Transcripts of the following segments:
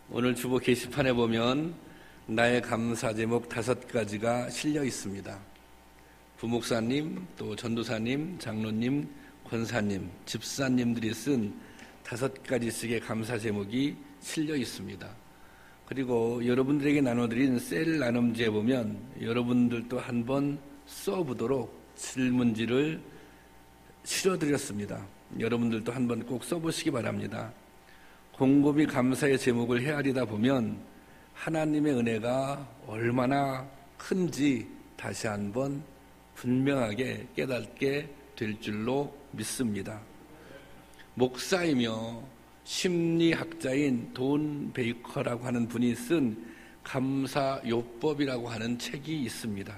오늘 주보 게시판에 보면 나의 감사 제목 5가지가 실려 있습니다. 부목사님, 또 전도사님, 장로님, 권사님, 집사님들이 쓴 5가지씩의 감사 제목이 실려 있습니다. 그리고 여러분들에게 나눠드린 셀 나눔지에 보면 여러분들도 한번 써보도록 질문지를 실어드렸습니다. 여러분들도 한번 꼭 써보시기 바랍니다. 곰곰이 감사의 제목을 헤아리다 보면 하나님의 은혜가 얼마나 큰지 다시 한번 분명하게 깨닫게 될 줄로 믿습니다. 목사이며 심리학자인 돈 베이커라고 하는 분이 쓴 감사요법이라고 하는 책이 있습니다.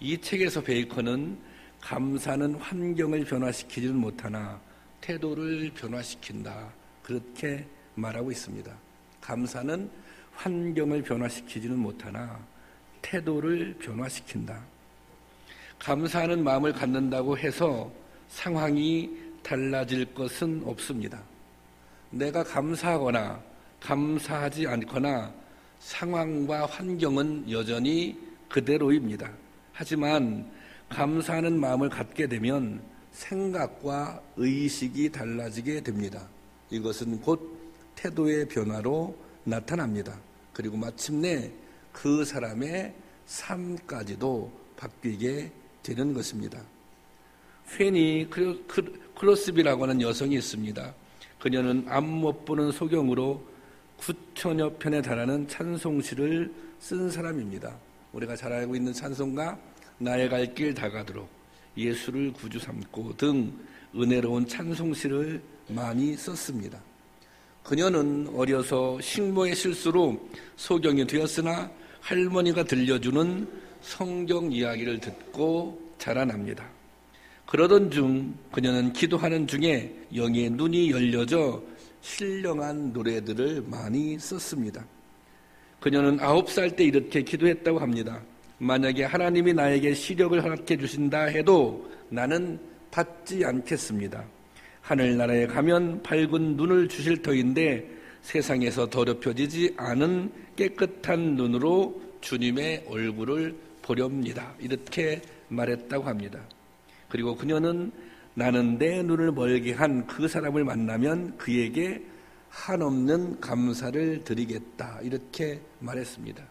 이 책에서 베이커는 감사는 환경을 변화시키지는 못하나 태도를 변화시킨다, 그렇게 말하고 있습니다. 감사는 환경을 변화시키지는 못하나 태도를 변화시킨다. 감사하는 마음을 갖는다고 해서 상황이 달라질 것은 없습니다. 내가 감사하거나 감사하지 않거나 상황과 환경은 여전히 그대로입니다. 하지만 감사하는 마음을 갖게 되면 생각과 의식이 달라지게 됩니다. 이것은 곧 태도의 변화로 나타납니다. 그리고 마침내 그 사람의 삶까지도 바뀌게 되는 것입니다. 페니 크로스비라고 하는 여성이 있습니다. 그녀는 앞 못 보는 소경으로 9천여 편에 달하는 찬송시를 쓴 사람입니다. 우리가 잘 알고 있는 찬송가 나의 갈 길 다가도록, 예수를 구주 삼고 등 은혜로운 찬송시를 많이 썼습니다. 그녀는 어려서 식모의 실수로 소경이 되었으나 할머니가 들려주는 성경 이야기를 듣고 자라납니다. 그러던 중 그녀는 기도하는 중에 영의 눈이 열려져 신령한 노래들을 많이 썼습니다. 그녀는 9살 때 이렇게 기도했다고 합니다. 만약에 하나님이 나에게 시력을 허락해 주신다 해도 나는 받지 않겠습니다. 하늘나라에 가면 밝은 눈을 주실 터인데 세상에서 더럽혀지지 않은 깨끗한 눈으로 주님의 얼굴을 보렵니다. 이렇게 말했다고 합니다. 그리고 그녀는 나는 내 눈을 멀게 한 그 사람을 만나면 그에게 한없는 감사를 드리겠다, 이렇게 말했습니다.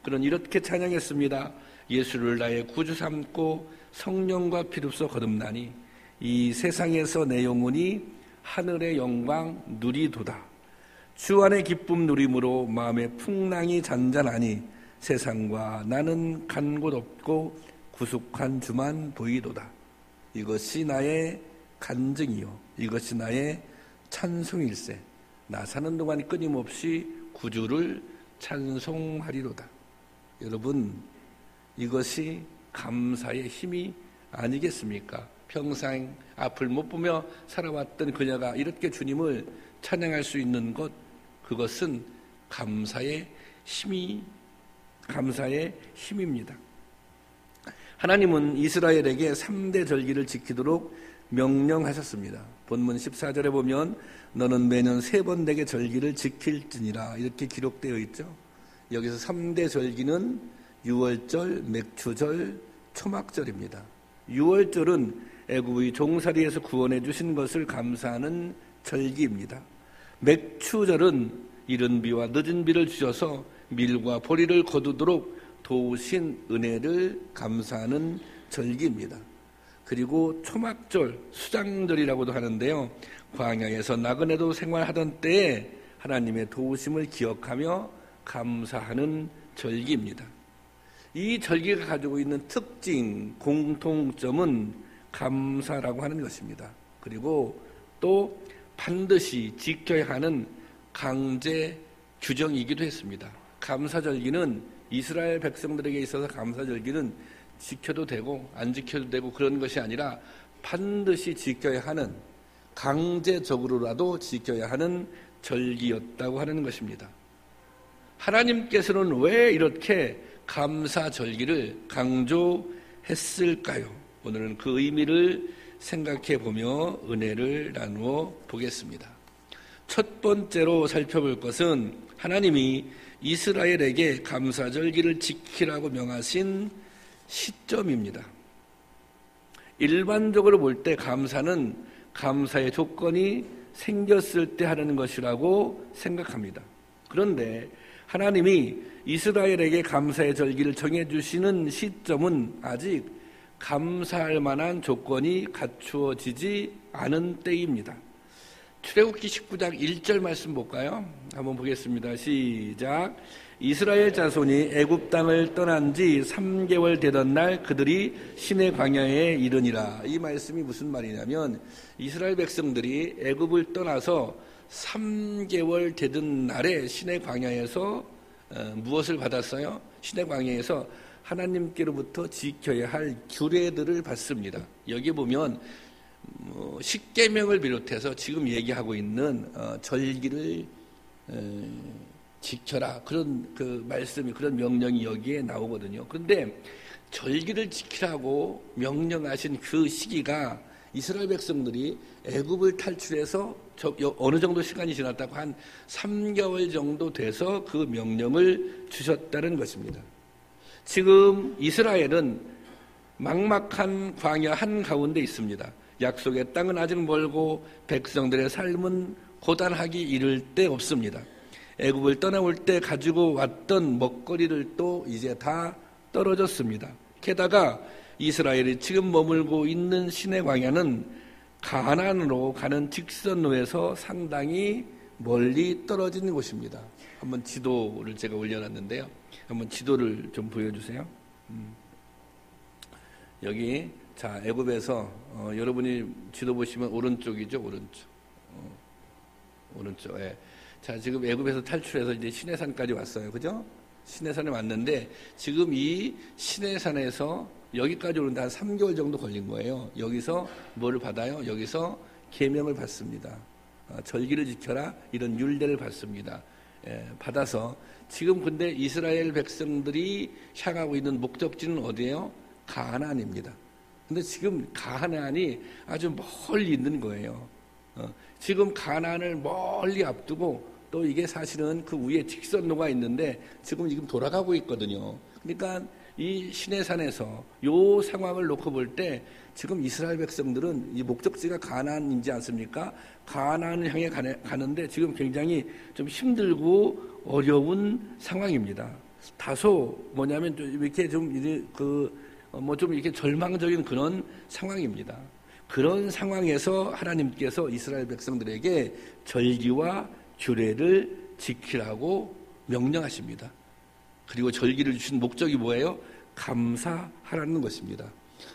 그는 이렇게 찬양했습니다. 예수를 나의 구주 삼고 성령과 피로써 거듭나니 이 세상에서 내 영혼이 하늘의 영광 누리도다. 주 안의 기쁨 누림으로 마음의 풍랑이 잔잔하니 세상과 나는 간 곳 없고 구속한 주만 보이도다. 이것이 나의 간증이요, 이것이 나의 찬송일세. 나 사는 동안 끊임없이 구주를 찬송하리로다. 여러분, 이것이 감사의 힘이 아니겠습니까? 평생 앞을 못 보며 살아왔던 그녀가 이렇게 주님을 찬양할 수 있는 것, 그것은 감사의 힘입니다. 하나님은 이스라엘에게 3대 절기를 지키도록 명령하셨습니다. 본문 14절에 보면 너는 매년 3번 내게 절기를 지킬지니라, 이렇게 기록되어 있죠. 여기서 3대 절기는 유월절, 맥추절, 초막절입니다. 유월절은 애굽의 종살이에서 구원해 주신 것을 감사하는 절기입니다. 맥추절은 이른 비와 늦은 비를 주셔서 밀과 보리를 거두도록 도우신 은혜를 감사하는 절기입니다. 그리고 초막절, 수장절이라고도 하는데요, 광야에서 나그네도 생활하던 때에 하나님의 도우심을 기억하며 감사하는 절기입니다. 이 절기가 가지고 있는 특징, 공통점은 감사라고 하는 것입니다. 그리고 또 반드시 지켜야 하는 강제 규정이기도 했습니다. 감사절기는 이스라엘 백성들에게 있어서 감사절기는 지켜도 되고 안 지켜도 되고 그런 것이 아니라 반드시 지켜야 하는, 강제적으로라도 지켜야 하는 절기였다고 하는 것입니다. 하나님께서는 왜 이렇게 감사절기를 강조했을까요? 오늘은 그 의미를 생각해 보며 은혜를 나누어 보겠습니다. 첫 번째로 살펴볼 것은 하나님이 이스라엘에게 감사절기를 지키라고 명하신 시점입니다. 일반적으로 볼 때 감사는 감사의 조건이 생겼을 때 하는 것이라고 생각합니다. 그런데 하나님이 이스라엘에게 감사의 절기를 정해주시는 시점은 아직 감사할 만한 조건이 갖추어지지 않은 때입니다. 출애굽기 19장 1절 말씀 볼까요? 한번 보겠습니다. 시작. 이스라엘 자손이 애굽 땅을 떠난 지 3개월 되던 날 그들이 시내 광야에 이르니라. 이 말씀이 무슨 말이냐면 이스라엘 백성들이 애굽을 떠나서 3개월 되던 날에 시내 광야에서 무엇을 받았어요? 시내 광야에서 하나님께로부터 지켜야 할 규례들을 받습니다. 여기 보면 십계명을 비롯해서 지금 얘기하고 있는 절기를 지켜라, 그런 그 말씀이, 그런 명령이 여기에 나오거든요. 그런데 절기를 지키라고 명령하신 그 시기가 이스라엘 백성들이 애굽을 탈출해서 어느 정도 시간이 지났다고 한 3개월 정도 돼서 그 명령을 주셨다는 것입니다. 지금 이스라엘은 막막한 광야 한가운데 있습니다. 약속의 땅은 아직 멀고 백성들의 삶은 고단하기 이를 데 없습니다. 애굽을 떠나올 때 가지고 왔던 먹거리들도 이제 다 떨어졌습니다. 게다가 이스라엘이 지금 머물고 있는 시내 광야는 가나안으로 가는 직선로에서 상당히 멀리 떨어진 곳입니다. 한번 지도를 제가 올려놨는데요. 한번 지도를 좀 보여주세요. 여기 자, 애굽에서 여러분이 지도 보시면 오른쪽이죠, 오른쪽. 오른쪽. 예. 자, 지금 애굽에서 탈출해서 이제 시내산까지 왔어요, 그죠? 시내산에 왔는데 지금 이 시내산에서 여기까지 오는데 한 3개월 정도 걸린 거예요. 여기서 뭐를 받아요? 여기서 계명을 받습니다. 절기를 지켜라, 이런 율례를 받습니다. 예, 받아서 지금 근데 이스라엘 백성들이 향하고 있는 목적지는 어디예요? 가나안입니다. 근데 지금 가나안이 아주 멀리 있는 거예요. 지금 가나안을 멀리 앞두고 또 이게 사실은 그 위에 직선로가 있는데 지금 돌아가고 있거든요. 그러니까 이 시내산에서 요 상황을 놓고 볼 때 지금 이스라엘 백성들은 이 목적지가 가나안이지 않습니까? 가나안을 향해 가는데 지금 굉장히 좀 힘들고 어려운 상황입니다. 다소 뭐냐면 이렇게 좀 좀 이렇게 절망적인 그런 상황입니다. 그런 상황에서 하나님께서 이스라엘 백성들에게 절기와 규례를 지키라고 명령하십니다. 그리고 절기를 주신 목적이 뭐예요? 감사하라는 것입니다.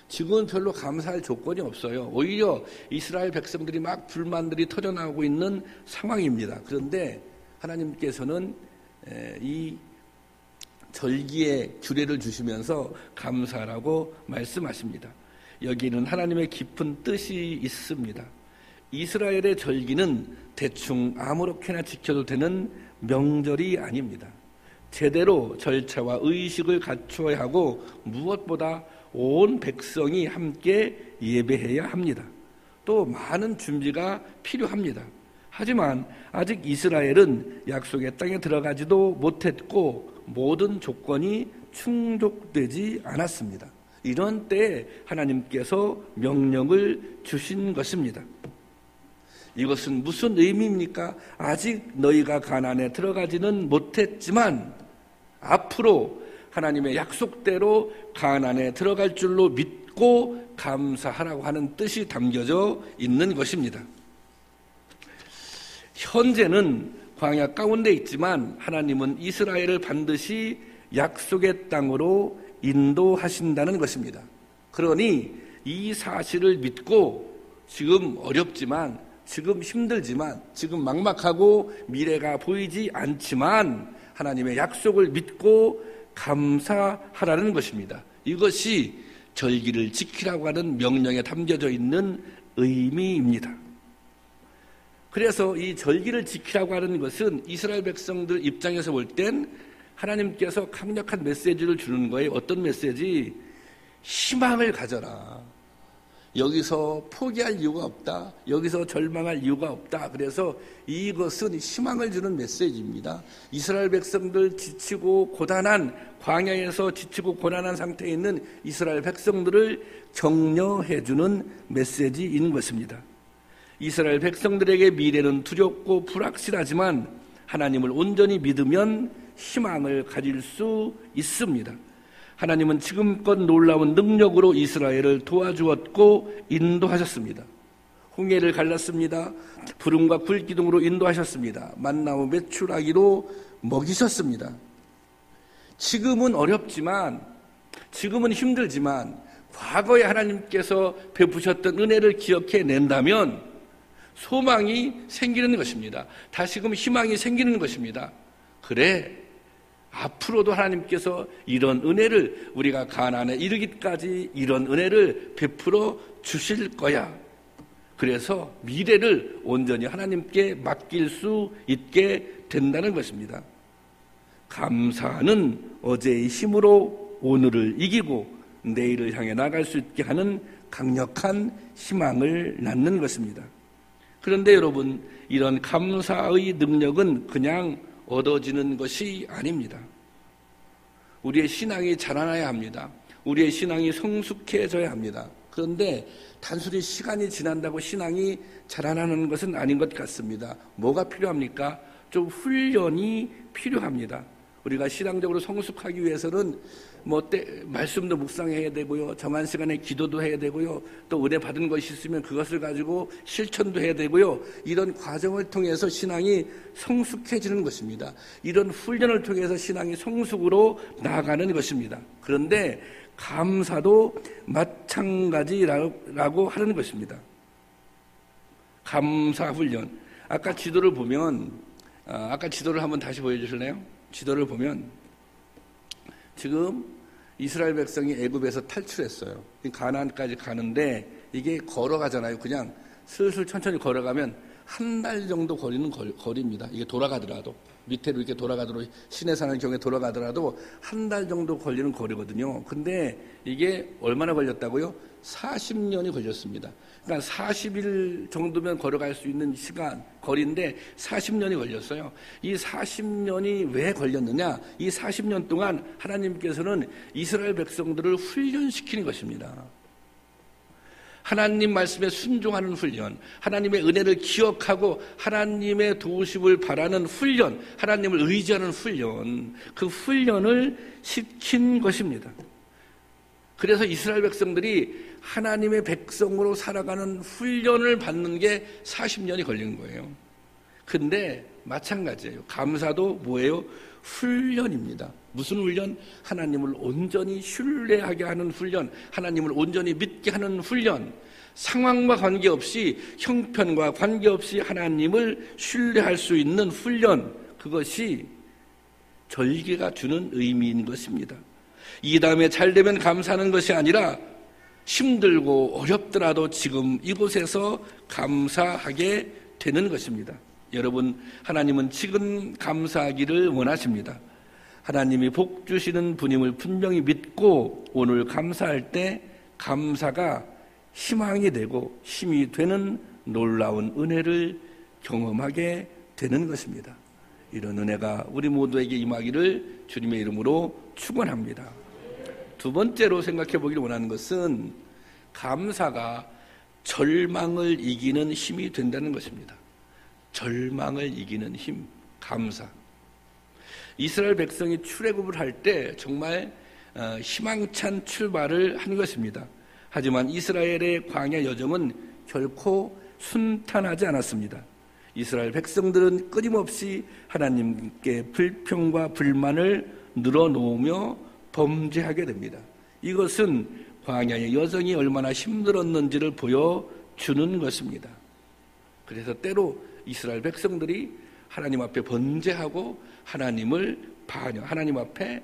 지금은 별로 감사할 조건이 없어요. 오히려 이스라엘 백성들이 막 불만들이 터져나오고 있는 상황입니다. 그런데 하나님께서는 이 절기의 규례를 주시면서 감사라고 말씀하십니다. 여기는 하나님의 깊은 뜻이 있습니다. 이스라엘의 절기는 대충 아무렇게나 지켜도 되는 명절이 아닙니다. 제대로 절차와 의식을 갖추어야 하고 무엇보다 온 백성이 함께 예배해야 합니다. 또 많은 준비가 필요합니다. 하지만 아직 이스라엘은 약속의 땅에 들어가지도 못했고 모든 조건이 충족되지 않았습니다. 이런 때에 하나님께서 명령을 주신 것입니다. 이것은 무슨 의미입니까? 아직 너희가 가나안에 들어가지는 못했지만 앞으로 하나님의 약속대로 가나안에 들어갈 줄로 믿고 감사하라고 하는 뜻이 담겨져 있는 것입니다. 현재는 광야 가운데 있지만 하나님은 이스라엘을 반드시 약속의 땅으로 인도하신다는 것입니다. 그러니 이 사실을 믿고 지금 어렵지만, 지금 힘들지만, 지금 막막하고 미래가 보이지 않지만 하나님의 약속을 믿고 감사하라는 것입니다. 이것이 절기를 지키라고 하는 명령에 담겨져 있는 의미입니다. 그래서 이 절기를 지키라고 하는 것은 이스라엘 백성들 입장에서 볼 땐 하나님께서 강력한 메시지를 주는 거예요. 어떤 메시지? 희망을 가져라. 여기서 포기할 이유가 없다. 여기서 절망할 이유가 없다. 그래서 이것은 희망을 주는 메시지입니다. 이스라엘 백성들 지치고 고단한 광야에서 지치고 고단한 상태에 있는 이스라엘 백성들을 격려해 주는 메시지인 것입니다. 이스라엘 백성들에게 미래는 두렵고 불확실하지만 하나님을 온전히 믿으면 희망을 가질 수 있습니다. 하나님은 지금껏 놀라운 능력으로 이스라엘을 도와주었고 인도하셨습니다. 홍해를 갈랐습니다. 구름과 불기둥으로 인도하셨습니다. 만나와 메추라기로 먹이셨습니다. 지금은 어렵지만, 지금은 힘들지만 과거에 하나님께서 베푸셨던 은혜를 기억해 낸다면 소망이 생기는 것입니다. 다시금 희망이 생기는 것입니다. 그래, 앞으로도 하나님께서 이런 은혜를 우리가 가나안에 이르기까지 이런 은혜를 베풀어 주실 거야. 그래서 미래를 온전히 하나님께 맡길 수 있게 된다는 것입니다. 감사는 어제의 힘으로 오늘을 이기고 내일을 향해 나갈 수 있게 하는 강력한 희망을 낳는 것입니다. 그런데 여러분, 이런 감사의 능력은 그냥 얻어지는 것이 아닙니다. 우리의 신앙이 자라나야 합니다. 우리의 신앙이 성숙해져야 합니다. 그런데 단순히 시간이 지난다고 신앙이 자라나는 것은 아닌 것 같습니다. 뭐가 필요합니까? 좀 훈련이 필요합니다. 우리가 신앙적으로 성숙하기 위해서는 말씀도 묵상해야 되고요. 정한 시간에 기도도 해야 되고요. 또 은혜 받은 것이 있으면 그것을 가지고 실천도 해야 되고요. 이런 과정을 통해서 신앙이 성숙해지는 것입니다. 이런 훈련을 통해서 신앙이 성숙으로 나아가는 것입니다. 그런데 감사도 마찬가지라고 하는 것입니다. 감사 훈련. 아까 지도를 보면, 아까 지도를 한번 다시 보여주실래요? 지도를 보면 지금 이스라엘 백성이 애굽에서 탈출했어요. 가나안까지 가는데 이게 걸어가잖아요. 그냥 슬슬 천천히 걸어가면 한 달 정도 걸리는 거리입니다. 이게 돌아가더라도 밑으로 이렇게 돌아가도록 시내산을 경에 돌아가더라도 한 달 정도 걸리는 거리거든요. 근데 이게 얼마나 걸렸다고요? 40년이 걸렸습니다. 그러니까 40일 정도면 걸어갈 수 있는 시간, 거리인데 40년이 걸렸어요. 이 40년이 왜 걸렸느냐? 이 40년 동안 하나님께서는 이스라엘 백성들을 훈련시키는 것입니다. 하나님 말씀에 순종하는 훈련, 하나님의 은혜를 기억하고 하나님의 도우심을 바라는 훈련, 하나님을 의지하는 훈련, 그 훈련을 시킨 것입니다. 그래서 이스라엘 백성들이 하나님의 백성으로 살아가는 훈련을 받는 게 40년이 걸린 거예요. 근데 마찬가지예요. 감사도 뭐예요? 훈련입니다. 무슨 훈련? 하나님을 온전히 신뢰하게 하는 훈련, 하나님을 온전히 믿게 하는 훈련, 상황과 관계없이, 형편과 관계없이 하나님을 신뢰할 수 있는 훈련, 그것이 절기가 주는 의미인 것입니다. 이 다음에 잘 되면 감사하는 것이 아니라 힘들고 어렵더라도 지금 이곳에서 감사하게 되는 것입니다. 여러분, 하나님은 지금 감사하기를 원하십니다. 하나님이 복 주시는 분임을 분명히 믿고 오늘 감사할 때 감사가 희망이 되고 힘이 되는 놀라운 은혜를 경험하게 되는 것입니다. 이런 은혜가 우리 모두에게 임하기를 주님의 이름으로 축원합니다. 두 번째로 생각해 보기를 원하는 것은 감사가 절망을 이기는 힘이 된다는 것입니다. 절망을 이기는 힘, 감사. 이스라엘 백성이 출애굽을 할 때 정말 희망찬 출발을 한 것입니다. 하지만 이스라엘의 광야 여정은 결코 순탄하지 않았습니다. 이스라엘 백성들은 끊임없이 하나님께 불평과 불만을 늘어놓으며 범죄하게 됩니다. 이것은 광야의 여정이 얼마나 힘들었는지를 보여주는 것입니다. 그래서 때로 이스라엘 백성들이 하나님 앞에 번제하고 하나님 앞에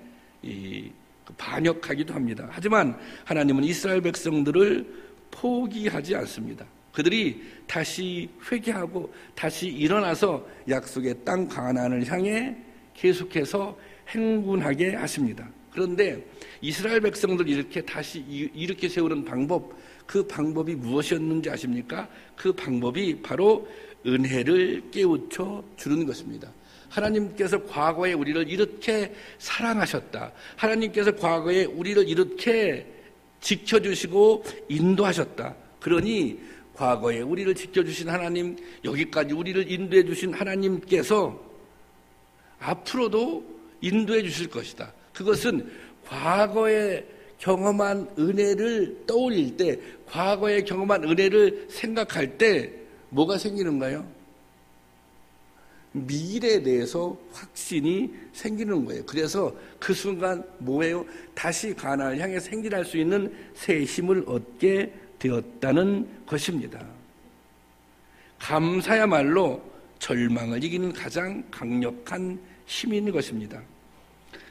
반역하기도 합니다. 하지만 하나님은 이스라엘 백성들을 포기하지 않습니다. 그들이 다시 회개하고 다시 일어나서 약속의 땅 가나안을 향해 계속해서 행군하게 하십니다. 그런데 이스라엘 백성들 이렇게 다시 이렇게 세우는 방법, 그 방법이 무엇이었는지 아십니까? 그 방법이 바로 은혜를 깨우쳐 주는 것입니다. 하나님께서 과거에 우리를 이렇게 사랑하셨다. 하나님께서 과거에 우리를 이렇게 지켜주시고 인도하셨다. 그러니 과거에 우리를 지켜주신 하나님, 여기까지 우리를 인도해 주신 하나님께서 앞으로도 인도해 주실 것이다. 그것은 과거에 경험한 은혜를 떠올릴 때, 과거에 경험한 은혜를 생각할 때 뭐가 생기는가요? 미래에 대해서 확신이 생기는 거예요. 그래서 그 순간 뭐예요? 다시 가나안을 향해 행진할 수 있는 새 힘을 얻게 되었다는 것입니다. 감사야말로 절망을 이기는 가장 강력한 힘인 것입니다.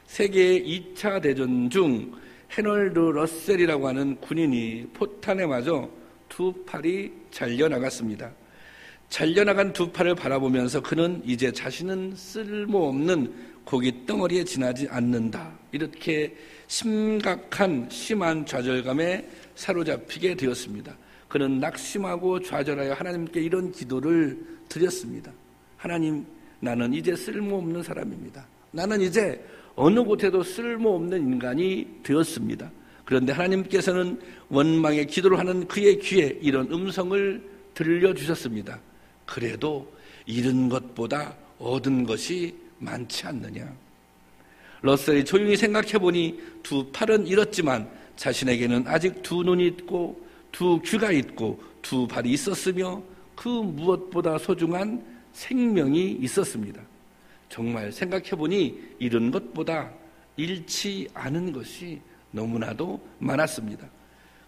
세계 2차 대전 중 해널드 러셀이라고 하는 군인이 포탄에 맞아 두 팔이 잘려나갔습니다. 잘려나간 두 팔을 바라보면서 그는 이제 자신은 쓸모없는 고깃 덩어리에 지나지 않는다. 이렇게 심한 좌절감에 사로잡히게 되었습니다. 그는 낙심하고 좌절하여 하나님께 이런 기도를 드렸습니다. 하나님, 나는 이제 쓸모없는 사람입니다. 나는 이제 어느 곳에도 쓸모없는 인간이 되었습니다. 그런데 하나님께서는 원망의 기도를 하는 그의 귀에 이런 음성을 들려주셨습니다. 그래도 잃은 것보다 얻은 것이 많지 않느냐. 러셀이 조용히 생각해보니 두 팔은 잃었지만 자신에게는 아직 두 눈이 있고 두 귀가 있고 두 발이 있었으며 그 무엇보다 소중한 생명이 있었습니다. 정말 생각해보니 잃은 것보다 잃지 않은 것이 너무나도 많았습니다.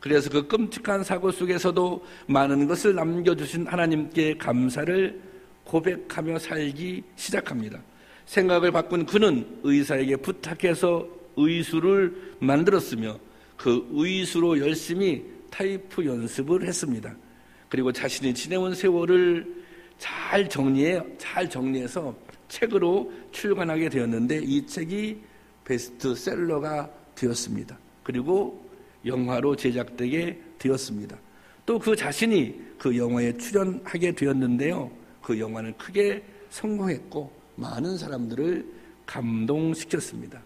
그래서 그 끔찍한 사고 속에서도 많은 것을 남겨주신 하나님께 감사를 고백하며 살기 시작합니다. 생각을 바꾼 그는 의사에게 부탁해서 의수를 만들었으며 그 의수로 열심히 타이프 연습을 했습니다. 그리고 자신이 지내온 세월을 잘 정리해서 책으로 출간하게 되었는데 이 책이 베스트셀러가 되었습니다. 그리고 영화로 제작되게 되었습니다. 또 그 자신이 그 영화에 출연하게 되었는데요. 그 영화는 크게 성공했고 많은 사람들을 감동시켰습니다.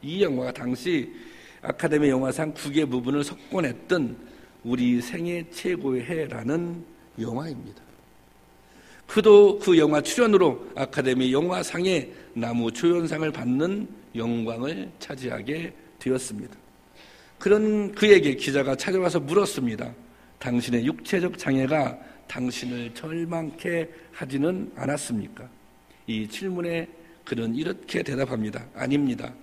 이 영화가 당시 아카데미 영화상 9개 부분을 석권했던 우리 생애 최고의 해라는 영화입니다. 그도 그 영화 출연으로 아카데미 영화상의 나무조연상을 받는 영광을 차지하게 되었습니다. 그런 그에게 기자가 찾아와서 물었습니다. 당신의 육체적 장애가 당신을 절망케 하지는 않았습니까? 이 질문에 그는 이렇게 대답합니다. 아닙니다.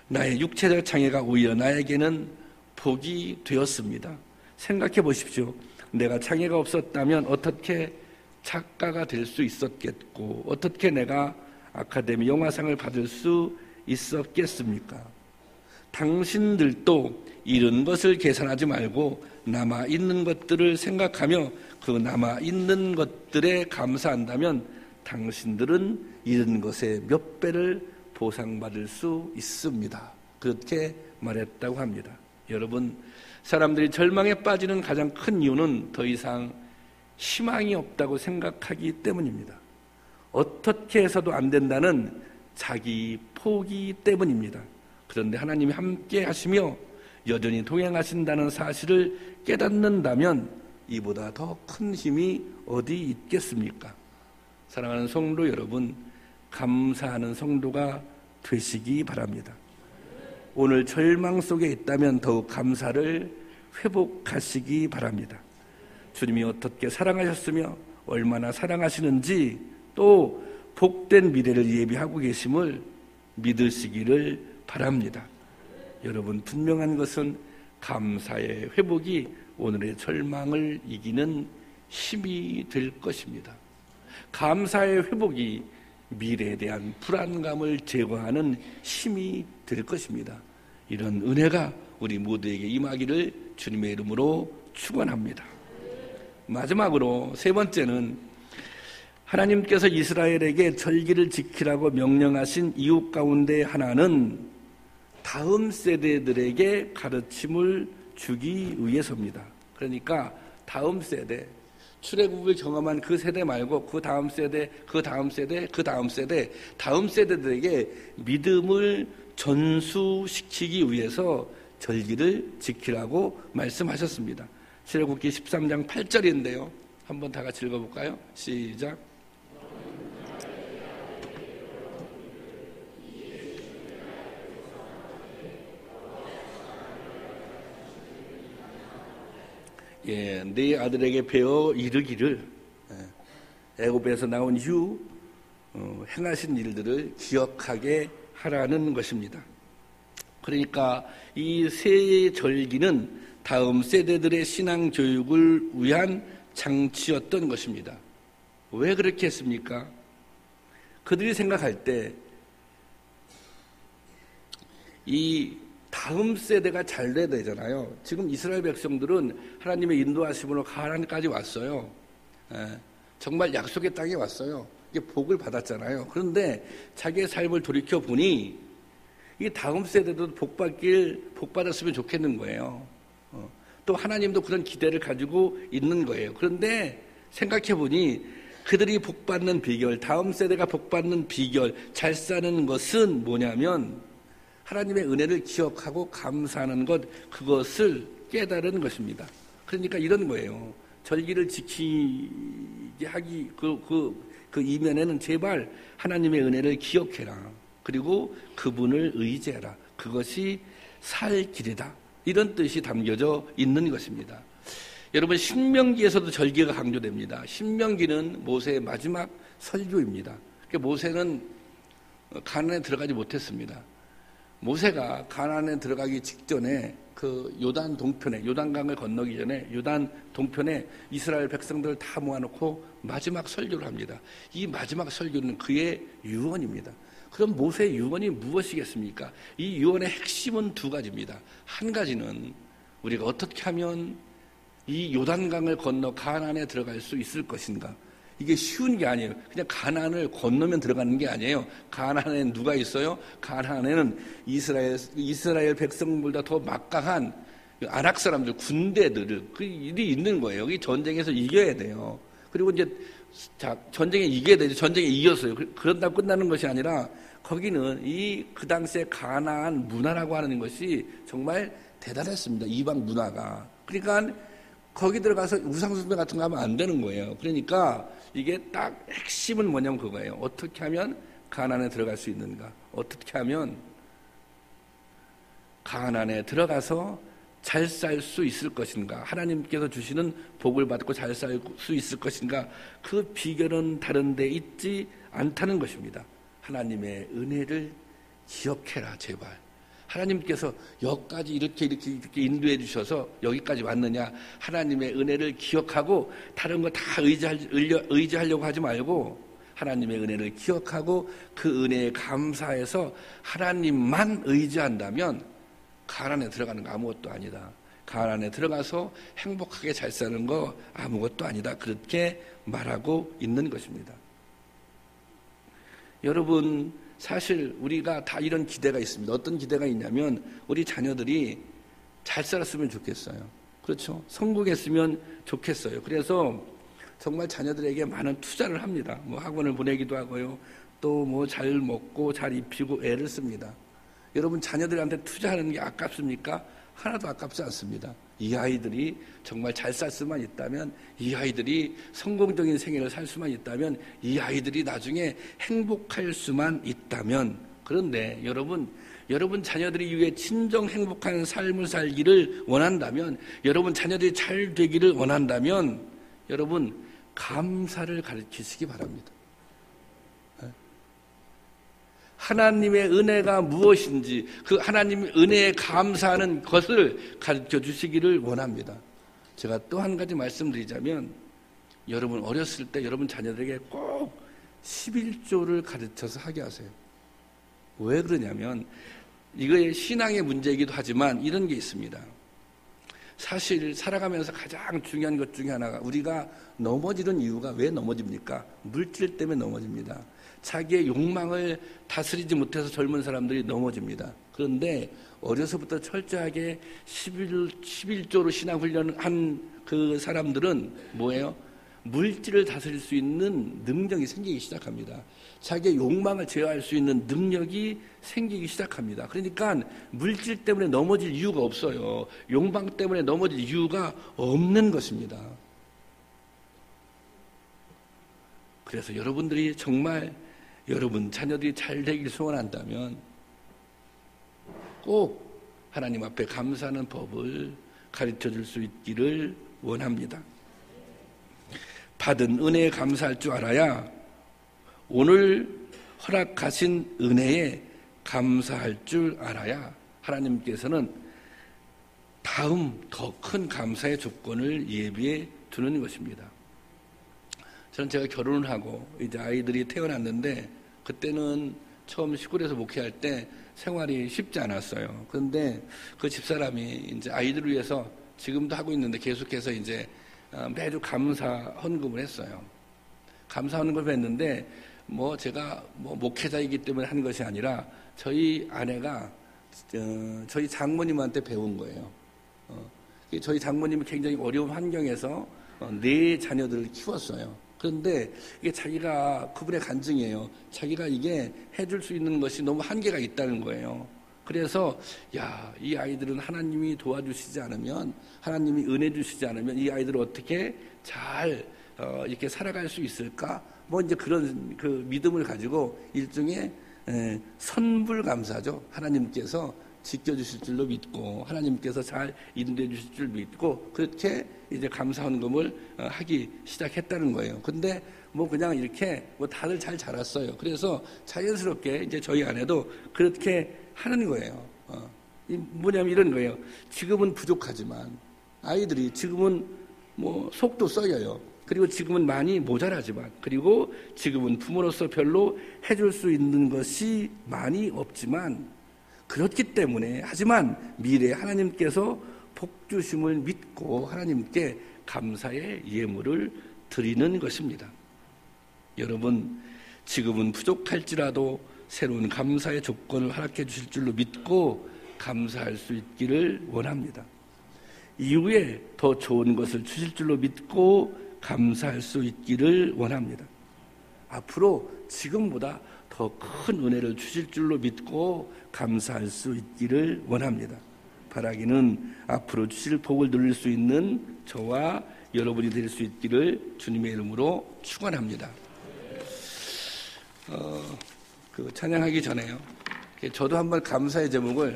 나의 육체적 장애가 오히려 나에게는 복이 되었습니다. 생각해 보십시오. 내가 장애가 없었다면 어떻게 작가가 될 수 있었겠고 어떻게 내가 아카데미 영화상을 받을 수 있었겠습니까? 당신들도 잃은 것을 계산하지 말고 남아있는 것들을 생각하며 그 남아있는 것들에 감사한다면 당신들은 잃은 것의 몇 배를 보상받을 수 있습니다. 그렇게 말했다고 합니다. 여러분, 사람들이 절망에 빠지는 가장 큰 이유는 더 이상 희망이 없다고 생각하기 때문입니다. 어떻게 해서도 안 된다는 자기 포기 때문입니다. 그런데 하나님이 함께 하시며 여전히 동행하신다는 사실을 깨닫는다면 이보다 더 큰 힘이 어디 있겠습니까? 사랑하는 성도 여러분, 감사하는 성도가 되시기 바랍니다. 오늘 절망 속에 있다면 더욱 감사를 회복하시기 바랍니다. 주님이 어떻게 사랑하셨으며 얼마나 사랑하시는지 또 복된 미래를 예비하고 계심을 믿으시기를 바랍니다. 여러분, 분명한 것은 감사의 회복이 오늘의 절망을 이기는 힘이 될 것입니다. 감사의 회복이 미래에 대한 불안감을 제거하는 힘이 될 것입니다. 이런 은혜가 우리 모두에게 임하기를 주님의 이름으로 축원합니다. 마지막으로 세 번째는 하나님께서 이스라엘에게 절기를 지키라고 명령하신 이유 가운데 하나는 다음 세대들에게 가르침을 주기 위해서입니다. 그러니까 다음 세대, 출애굽을 경험한 그 세대 말고 그 다음 세대, 그 다음 세대, 그 다음 세대, 다음 세대들에게 믿음을 전수시키기 위해서 절기를 지키라고 말씀하셨습니다. 출애굽기 13장 8절인데요. 한번 다 같이 읽어볼까요? 시작. 예, 네 아들에게 배워 이르기를 애굽에서 나온 이후 행하신 일들을 기억하게 하라는 것입니다. 그러니까 이 세 절기는 다음 세대들의 신앙 교육을 위한 장치였던 것입니다. 왜 그렇게 했습니까? 그들이 생각할 때 이 다음 세대가 잘 돼야 되잖아요. 지금 이스라엘 백성들은 하나님의 인도하심으로 가나안까지 왔어요. 정말 약속의 땅에 왔어요. 이게 복을 받았잖아요. 그런데 자기의 삶을 돌이켜 보니 이 다음 세대도 복 받았으면 좋겠는 거예요. 또 하나님도 그런 기대를 가지고 있는 거예요. 그런데 생각해 보니 그들이 복 받는 비결, 다음 세대가 복 받는 비결, 잘 사는 것은 뭐냐면 하나님의 은혜를 기억하고 감사하는 것, 그것을 깨달은 것입니다. 그러니까 이런 거예요. 절기를 지키게 하기, 그 이면에는 제발 하나님의 은혜를 기억해라. 그리고 그분을 의지해라. 그것이 살 길이다. 이런 뜻이 담겨져 있는 것입니다. 여러분, 신명기에서도 절기가 강조됩니다. 신명기는 모세의 마지막 설교입니다. 모세는 가나안에 들어가지 못했습니다. 모세가 가나안에 들어가기 직전에 그 요단 동편에, 요단강을 건너기 전에 요단 동편에 이스라엘 백성들을 다 모아놓고 마지막 설교를 합니다. 이 마지막 설교는 그의 유언입니다. 그럼 모세의 유언이 무엇이겠습니까? 이 유언의 핵심은 두 가지입니다. 한 가지는 우리가 어떻게 하면 이 요단강을 건너 가나안에 들어갈 수 있을 것인가? 이게 쉬운 게 아니에요. 그냥 가나안을 건너면 들어가는 게 아니에요. 가나안에 누가 있어요? 가나안에는 이스라엘 백성들보다 더 막강한 아락 사람들, 군대들이 있는 거예요. 여기 전쟁에서 이겨야 돼요. 그리고 이제 전쟁에 이겨야 되죠. 전쟁에 이겼어요. 그런다고 끝나는 것이 아니라 거기는 그 당시에 가나안 문화라고 하는 것이 정말 대단했습니다. 이방 문화가. 그러니까 거기 들어가서 우상숭배 같은 거 하면 안 되는 거예요. 그러니까 이게 딱 핵심은 뭐냐면 그거예요. 어떻게 하면 가나안에 들어갈 수 있는가? 어떻게 하면 가나안에 들어가서 잘 살 수 있을 것인가? 하나님께서 주시는 복을 받고 잘 살 수 있을 것인가? 그 비결은 다른 데 있지 않다는 것입니다. 하나님의 은혜를 기억해라, 제발. 하나님께서 여기까지 이렇게 인도해 주셔서 여기까지 왔느냐? 하나님의 은혜를 기억하고 다른 거 다 의지하려고 하지 말고 하나님의 은혜를 기억하고 그 은혜에 감사해서 하나님만 의지한다면 가나안에 들어가는 거 아무것도 아니다. 가나안에 들어가서 행복하게 잘 사는 거 아무것도 아니다. 그렇게 말하고 있는 것입니다. 여러분, 사실 우리가 다 이런 기대가 있습니다. 어떤 기대가 있냐면 우리 자녀들이 잘 살았으면 좋겠어요. 그렇죠? 성공했으면 좋겠어요. 그래서 정말 자녀들에게 많은 투자를 합니다. 학원을 보내기도 하고요. 또 잘 먹고 잘 입히고 애를 씁니다. 여러분, 자녀들한테 투자하는 게 아깝습니까? 하나도 아깝지 않습니다. 이 아이들이 정말 잘 살 수만 있다면, 이 아이들이 성공적인 생애를 살 수만 있다면, 이 아이들이 나중에 행복할 수만 있다면, 그런데 여러분 자녀들이 위해 진정 행복한 삶을 살기를 원한다면, 여러분 자녀들이 잘 되기를 원한다면, 여러분 감사를 가르치시기 바랍니다. 하나님의 은혜가 무엇인지 그 하나님의 은혜에 감사하는 것을 가르쳐 주시기를 원합니다. 제가 또 한 가지 말씀드리자면 여러분 어렸을 때 여러분 자녀들에게 꼭 11조를 가르쳐서 하게 하세요. 왜 그러냐면 이거의 신앙의 문제이기도 하지만 이런 게 있습니다. 사실 살아가면서 가장 중요한 것 중에 하나가 우리가 넘어지는 이유가 왜 넘어집니까? 물질 때문에 넘어집니다. 자기의 욕망을 다스리지 못해서 젊은 사람들이 넘어집니다. 그런데 어려서부터 철저하게 11조로 신앙훈련을 한 그 사람들은 뭐예요? 물질을 다스릴 수 있는 능력이 생기기 시작합니다. 자기의 욕망을 제어할 수 있는 능력이 생기기 시작합니다. 그러니까 물질 때문에 넘어질 이유가 없어요. 욕망 때문에 넘어질 이유가 없는 것입니다. 그래서 여러분들이 정말 여러분 자녀들이 잘 되길 소원한다면 꼭 하나님 앞에 감사하는 법을 가르쳐 줄 수 있기를 원합니다. 받은 은혜에 감사할 줄 알아야 오늘 허락하신 은혜에 감사할 줄 알아야 하나님께서는 다음 더 큰 감사의 조건을 예비해 두는 것입니다. 저는 제가 결혼을 하고 이제 아이들이 태어났는데 그때는 처음 시골에서 목회할 때 생활이 쉽지 않았어요. 그런데 그 집사람이 이제 아이들을 위해서 지금도 하고 있는데 계속해서 이제 매주 감사 헌금을 했어요. 감사 헌금을 했는데 제가 목회자이기 때문에 한 것이 아니라 저희 아내가 저희 장모님한테 배운 거예요. 저희 장모님이 굉장히 어려운 환경에서 4 자녀들을 키웠어요. 그런데 이게 자기가 그분의 간증이에요. 자기가 이게 해줄 수 있는 것이 너무 한계가 있다는 거예요. 그래서 이 아이들은 하나님이 도와주시지 않으면, 하나님이 은혜 주시지 않으면 이 아이들을 어떻게 잘 이렇게 살아갈 수 있을까? 이제 그런 그 믿음을 가지고 일종의 선불감사죠. 하나님께서 지켜주실 줄로 믿고 하나님께서 잘 인도해 주실 줄 믿고 그렇게 이제 감사 헌금을 하기 시작했다는 거예요. 근데 그냥 이렇게 다들 잘 자랐어요. 그래서 자연스럽게 이제 저희 아내도 그렇게 하는 거예요. 뭐냐면 이런 거예요. 지금은 부족하지만 아이들이 지금은 속도 썩여요. 그리고 지금은 많이 모자라지만, 그리고 지금은 부모로서 별로 해줄 수 있는 것이 많이 없지만, 그렇기 때문에, 하지만 미래에 하나님께서 복 주심을 믿고 하나님께 감사의 예물을 드리는 것입니다. 여러분, 지금은 부족할지라도 새로운 감사의 조건을 허락해 주실 줄로 믿고 감사할 수 있기를 원합니다. 이후에 더 좋은 것을 주실 줄로 믿고 감사할 수 있기를 원합니다. 앞으로 지금보다 더 큰 은혜를 주실 줄로 믿고 감사할 수 있기를 원합니다. 바라기는 앞으로 주실 복을 누릴 수 있는 저와 여러분이 될 수 있기를 주님의 이름으로 축원합니다. 찬양하기 전에요. 저도 한번 감사의 제목이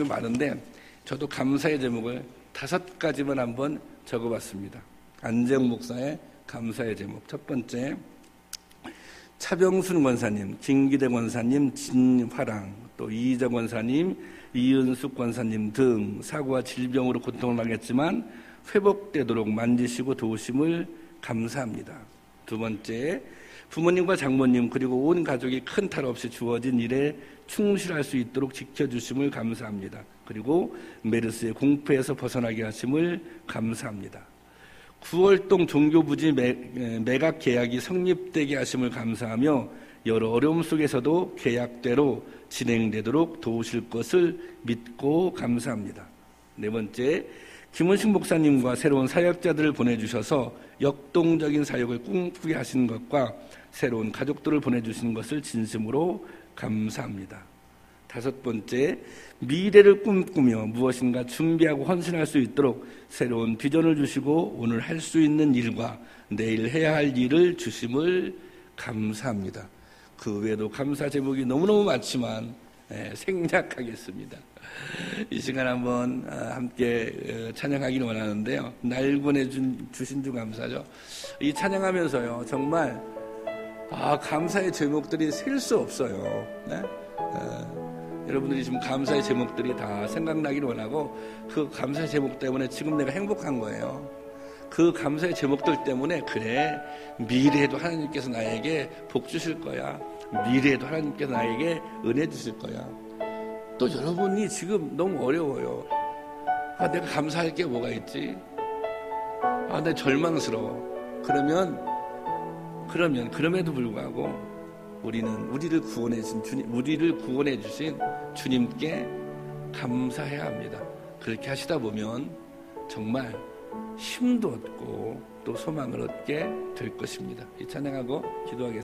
많은데 저도 감사의 제목을 5가지만 한번 적어봤습니다. 안재영 목사의 감사의 제목. 첫 번째, 차병순 권사님, 김기대 권사님, 진화랑, 또 이희정 권사님, 이은숙 권사님 등 사고와 질병으로 고통을 당했지만 회복되도록 만지시고 도우심을 감사합니다. 두 번째, 부모님과 장모님 그리고 온 가족이 큰 탈 없이 주어진 일에 충실할 수 있도록 지켜주심을 감사합니다. 그리고 메르스의 공포에서 벗어나게 하심을 감사합니다. 9월동 종교부지 매각 계약이 성립되게 하심을 감사하며 여러 어려움 속에서도 계약대로 진행되도록 도우실 것을 믿고 감사합니다. 네 번째, 김은식 목사님과 새로운 사역자들을 보내주셔서 역동적인 사역을 꿈꾸게 하시는 것과 새로운 가족들을 보내주시는 것을 진심으로 감사합니다. 다섯 번째, 미래를 꿈꾸며 무엇인가 준비하고 헌신할 수 있도록 새로운 비전을 주시고 오늘 할 수 있는 일과 내일 해야 할 일을 주심을 감사합니다. 그 외에도 감사 제목이 너무너무 많지만 생략하겠습니다. 이 시간 한번 함께 찬양하기를 원하는데요. 날 보내주신 주 감사죠. 이 찬양하면서요, 정말 감사의 제목들이 셀 수 없어요. 네? 여러분들이 지금 감사의 제목들이 다 생각나기를 원하고 그 감사의 제목 때문에 지금 내가 행복한 거예요. 그 감사의 제목들 때문에 그래, 미래에도 하나님께서 나에게 복 주실 거야. 미래에도 하나님께서 나에게 은혜 주실 거야. 또 여러분이 지금 너무 어려워요. 내가 감사할 게 뭐가 있지? 내가 절망스러워. 그럼에도 불구하고 우리는 우리를 구원해 주신 주님께 감사해야 합니다. 그렇게 하시다 보면 정말 힘도 얻고 또 소망을 얻게 될 것입니다. 이 찬양하고 기도하겠습니다.